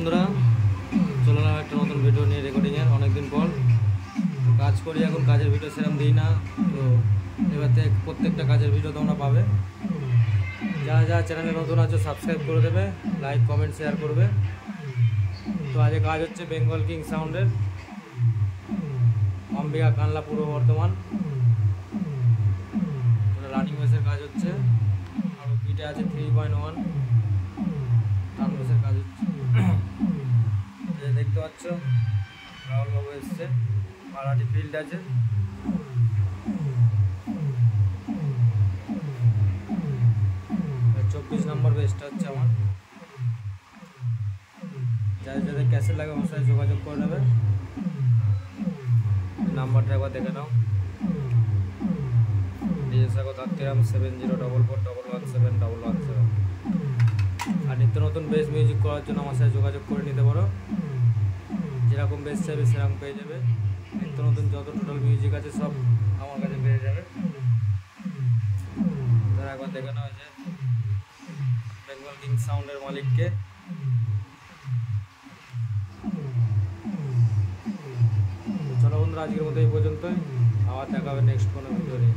বন্ধুরা, চলে এলাম একটা নতুন ভিডিও নিয়ে রেকর্ডিংয়ের। অনেকদিন পর কাজ করি, এখন কাজের ভিডিও সেরকম দিই না। তো এবার থেকে প্রত্যেকটা কাজের ভিডিও তোমরা পাবে। যারা যারা চ্যানেলে নতুন আছো সাবস্ক্রাইব করে দেবে, লাইক কমেন্ট শেয়ার করবে। তো আজকে কাজ হচ্ছে বেঙ্গল কিং সাউন্ডের অম্বিকা কানলা পূর্ব বর্ধমান। রানিং বেসের কাজ হচ্ছে, আর বিটে আছে 3.1 টান বেসের কাজ হচ্ছে। দেখতে পাচ্ছ রাহুল বাবু এসছে, পাড়াটি ফিল্ড আছে। আর 24 নম্বর বেসটা হচ্ছে আমার। যাদের যাদের ক্যাসেট লাগে আমার সাথে যোগাযোগ করে নেবে। নাম্বারটা একবার দেখে নাও। ডিএসআগো থাকতিরাম 704441171117। আর নিত্য নতুন বেস মিউজিক করার জন্য আমার সাথে যোগাযোগ করে নিতে পারো। যেরকম বেস চাইবে সেরকম পেয়ে যাবে। নিত্য নতুন যত টোটাল মিউজিক আছে সব আমার কাছে পেয়ে যাবে। তারা একবার দেখে নাও যে বেঙ্গল কিং সাউন্ডের মালিককে। চলো বন্ধুরা, আজকের মতো এই পর্যন্তই। আবার দেখা হবে নেক্সট কোনো ভিডিও নিয়ে।